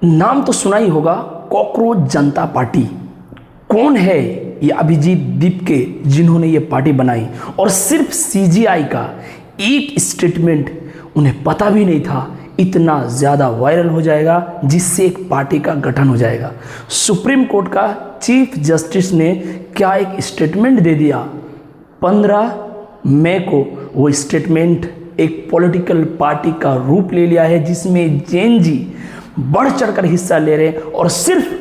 नाम तो सुना ही होगा, कॉकरोच जनता पार्टी। कौन है ये अभिजीत दीपके जिन्होंने ये पार्टी बनाई, और सिर्फ सीजीआई का एक स्टेटमेंट उन्हें पता भी नहीं था इतना ज़्यादा वायरल हो जाएगा, जिससे एक पार्टी का गठन हो जाएगा। सुप्रीम कोर्ट का चीफ जस्टिस ने क्या एक स्टेटमेंट दे दिया 15 मई को। वो स्टेटमेंट एक पॉलिटिकल पार्टी का रूप ले लिया है, जिसमें जैन जी बढ़ चढ़कर हिस्सा ले रहे हैं, और सिर्फ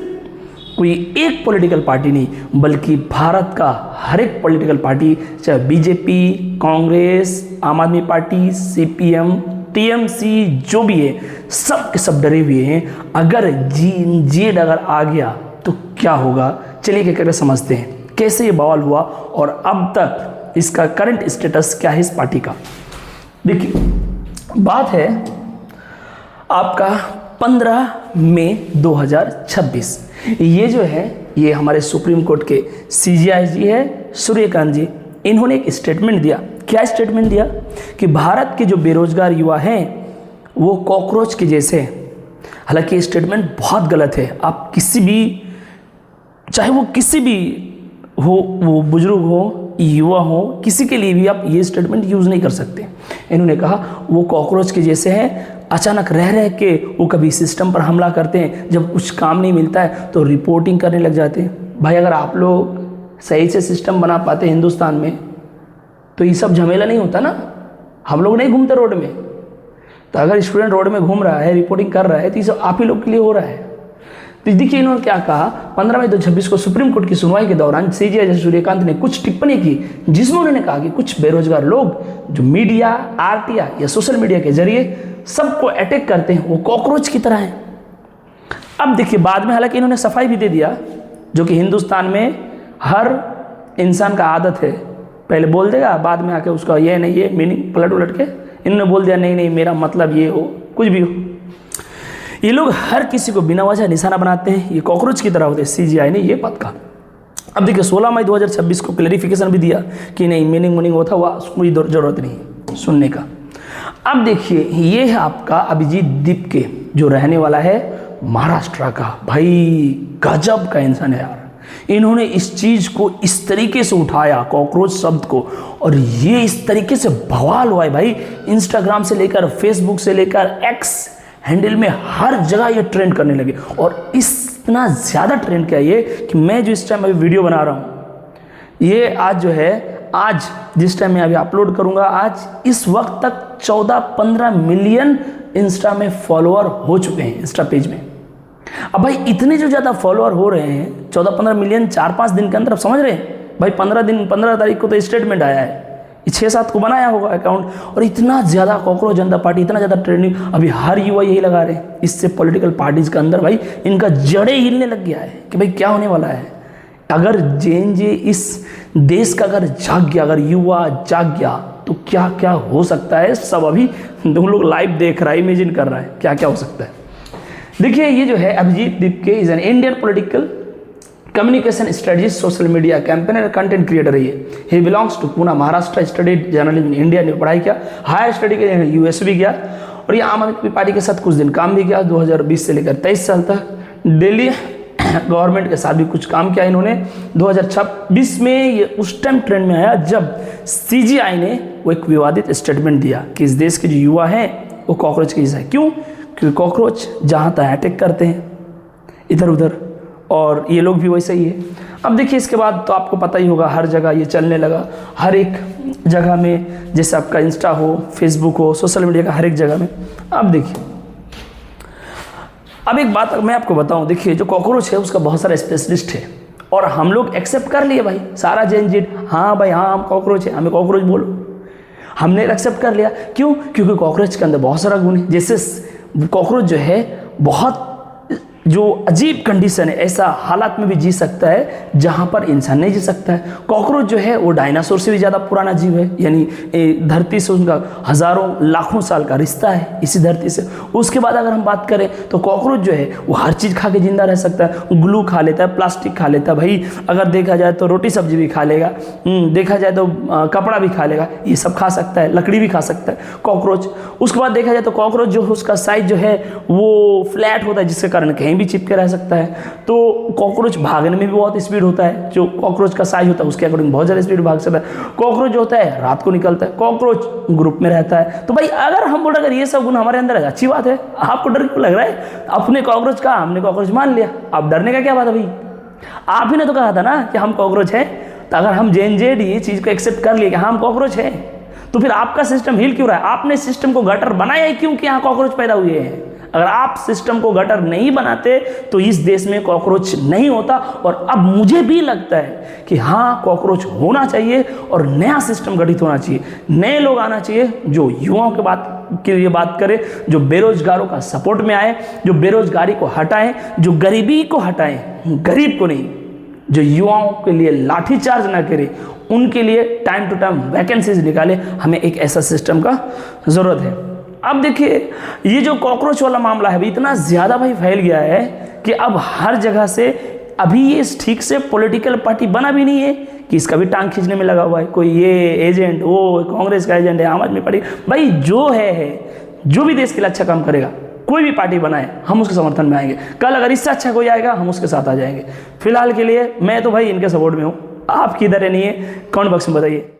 कोई एक पॉलिटिकल पार्टी नहीं बल्कि भारत का हर एक पॉलिटिकल पार्टी, चाहे बीजेपी, कांग्रेस, आम आदमी पार्टी, सीपीएम, टीएमसी, जो भी है, सब के सब डरे हुए हैं। अगर जेड अगर आ गया तो क्या होगा, चलिए क्या करके समझते हैं कैसे ये बवाल हुआ और अब तक इसका करंट स्टेटस क्या है इस पार्टी का। देखिए, बात है आपका 15 मई 2026। ये जो है ये हमारे सुप्रीम कोर्ट के सीजीआई जी है सूर्यकांत जी, इन्होंने एक स्टेटमेंट दिया। क्या स्टेटमेंट दिया कि भारत के जो बेरोजगार युवा हैं वो कॉकरोच के जैसे हैं। हालांकि ये स्टेटमेंट बहुत गलत है। आप किसी भी, चाहे वो किसी भी हो, वो बुजुर्ग हो, युवा हो, किसी के लिए भी आप ये स्टेटमेंट यूज़ नहीं कर सकते। इन्होंने कहा वो कॉकरोच के जैसे हैं, अचानक रह रह के वो कभी सिस्टम पर हमला करते हैं, जब कुछ काम नहीं मिलता है तो रिपोर्टिंग करने लग जाते हैं। भाई अगर आप लोग सही से सिस्टम बना पाते हिंदुस्तान में तो ये सब झमेला नहीं होता ना। हम लोग नहीं घूमते रोड में, तो अगर स्टूडेंट रोड में घूम रहा है, रिपोर्टिंग कर रहा है, तो ये सब आप ही लोग के लिए हो रहा है। तो देखिए इन्होंने क्या कहा, 15 मई 2026 को सुप्रीम कोर्ट की सुनवाई के दौरान सीजीआई जस्टिस सूर्यकांत ने कुछ टिप्पणी की, जिसमें उन्होंने कहा कि कुछ बेरोजगार लोग जो मीडिया, आरटीआई या सोशल मीडिया के जरिए सबको अटैक करते हैं, वो कॉकरोच की तरह हैं। अब देखिए बाद में हालांकि इन्होंने सफाई भी दे दिया, जो कि हिंदुस्तान में हर इंसान का आदत है, पहले बोल देगा बाद में आके उसका ये नहीं, ये मीनिंग पलट उलट के इन्होंने बोल दिया नहीं नहीं मेरा मतलब ये हो, कुछ भी हो। ये लोग हर किसी को बिना वजह निशाना बनाते हैं, ये कॉकरोच की तरह होते हैं। सीजीआई ने ये बात कहा। अब देखिए 16 मई 2026 को क्लैरिफिकेशन भी दिया कि नहीं मीनिंग होता हुआ कोई जरूरत नहीं सुनने का। अब देखिए ये है आपका अभिजीत दीपके, जो रहने वाला है महाराष्ट्र का। भाई गजब का इंसान है यार। इन्होंने इस चीज को इस तरीके से उठाया, कॉकरोच शब्द को, और ये इस तरीके से बवाल हुआ है भाई। इंस्टाग्राम से लेकर फेसबुक से लेकर एक्स हैंडल में हर जगह ये ट्रेंड करने लगे, और इतना ज़्यादा ट्रेंड किया ये कि मैं जो इस टाइम अभी वीडियो बना रहा हूँ, ये आज जो है, आज जिस टाइम मैं अभी अपलोड करूँगा, आज इस वक्त तक 14-15 मिलियन इंस्टा में फॉलोअर हो चुके हैं, इंस्टा पेज में। अब भाई इतने जो ज़्यादा फॉलोअर हो रहे हैं, 14-15 मिलियन 4-5 दिन के अंदर, आप समझ रहे हैं भाई। 15 तारीख को तो स्टेटमेंट आया है, 6-7 को बनाया होगा अकाउंट, और इतना ज़्यादा कॉकरोच जनता पार्टी, इतना ज़्यादा ट्रेंडिंग, अभी हर युवा यही लगा रहे हैं। इससे पॉलिटिकल पार्टीज़ के अंदर भाई इनका जड़े हिलने लग गया है कि भाई क्या होने वाला है। अगर जे इस देश का अगर जाग गया, अगर युवा जाग गया, तो क्या क्या हो सकता है, सब अभी तुम लोग लाइव देख रहा है, इमेजिन कर रहा है क्या क्या हो सकता है। देखिए ये जो है Abhijit Dipke is an Indian political communication strategist, social media campaigner, content creator है ये। He belongs to Pune, Maharashtra. Studied journalism in India, ने पढ़ाई किया, हायर स्टडी के लिए यूएस भी गया, और ये आम आदमी पार्टी के साथ कुछ दिन काम भी किया। 2020 से लेकर 23 साल तक दिल्ली गवर्नमेंट के साथ भी कुछ काम किया इन्होंने। 2026 में ये उस टाइम ट्रेंड में आया जब सीजीआई ने वो एक विवादित स्टेटमेंट दिया कि इस देश के जो युवा हैं वो कॉकरोच के जैसा है। क्यों? क्योंकि कॉकरोच जहाँ तक अटैक करते हैं इधर उधर, और ये लोग भी वैसे ही है। अब देखिए इसके बाद तो आपको पता ही होगा, हर जगह ये चलने लगा, हर एक जगह में, जैसे आपका इंस्टा हो, फेसबुक हो, सोशल मीडिया का हर एक जगह में। अब देखिए, अब एक बात मैं आपको बताऊं, देखिए जो कॉकरोच है उसका बहुत सारा स्पेशलिस्ट है, और हम लोग एक्सेप्ट कर लिए भाई, सारा जेन, हाँ भाई हाँ हम कॉकरोच है, हमें कॉकरोच बोलो, हमने एक्सेप्ट कर लिया। क्यों? क्योंकि कॉकरोच के अंदर बहुत सारा गुण है। जैसे कॉकरोच जो है बहुत जो अजीब कंडीशन है, ऐसा हालात में भी जी सकता है जहां पर इंसान नहीं जी सकता है। कॉकरोच जो है वो डायनासोर से भी ज़्यादा पुराना जीव है, यानी धरती से उनका हज़ारों लाखों साल का रिश्ता है इसी धरती से। उसके बाद अगर हम बात करें तो कॉकरोच जो है वो हर चीज़ खा के जिंदा रह सकता है। ग्लू खा लेता है, प्लास्टिक खा लेता है, भाई अगर देखा जाए तो रोटी सब्जी भी खा लेगा, देखा जाए तो कपड़ा भी खा लेगा, ये सब खा सकता है, लकड़ी भी खा सकता है कॉकरोच। उसके बाद देखा जाए तो कॉकरोच जो उसका साइज जो है वो फ्लैट होता है, जिसके कारण कहीं भी चिपके रह सकता है। तो कॉकरोच भागने में भी बहुत स्पीड होता है, जो कॉकरोच का साइज होता है उसके अकॉर्डिंग बहुत ज़्यादा स्पीड भाग सकता है। कॉकरोच जो होता है रात को निकलता है, कॉकरोच ग्रुप में रहता है। तो भाई अगर हम बोले अगर ये सब गुण हमारे अंदर है अच्छी बात है, आपको डर क्यों लग रहा है? अपने कॉकरोच का हमने कॉकरोच मान लिया, अब डरने का क्या बात है भाई? आप ही ने तो कहा था ना कि हम कॉकरोच हैं। तो अगर हम जेनजेड ये चीज़ को एक्सेप्ट कर लिए कि हाँ हम कॉकरोच हैं, तो फिर आपका सिस्टम हिल क्यों रहा है? आपने सिस्टम को गटर बनाया ही क्यों कि यहाँ कॉकरोच पैदा हुए हैं? अगर आप सिस्टम को गटर नहीं बनाते तो इस देश में कॉकरोच नहीं होता। और अब मुझे भी लगता है कि हाँ कॉकरोच होना चाहिए और नया सिस्टम गठित होना चाहिए, नए लोग आना चाहिए जो युवाओं के लिए बात करें, जो बेरोजगारों का सपोर्ट में आए, जो बेरोजगारी को हटाएं, जो गरीबी को हटाएं, गरीब को नहीं, जो युवाओं के लिए लाठीचार्ज ना करे, उनके लिए टाइम टू टाइम वैकेंसीज निकाले। हमें एक ऐसा सिस्टम का ज़रूरत है। अब देखिए ये जो कॉकरोच वाला मामला है इतना ज़्यादा भाई फैल गया है कि अब हर जगह से अभी ये ठीक से पॉलिटिकल पार्टी बना भी नहीं है कि इसका भी टांग खींचने में लगा हुआ है। कोई ये एजेंट, वो कांग्रेस का एजेंट है, आम आदमी पार्टी, भाई जो है जो भी देश के लिए अच्छा काम करेगा, कोई भी पार्टी बनाए, हम उसके समर्थन में आएंगे। कल अगर इससे अच्छा कोई आएगा हम उसके साथ आ जाएंगे। फिलहाल के लिए मैं तो भाई इनके सपोर्ट में हूँ। आप किधर है नहीं है कमेंट बॉक्स में बताइए।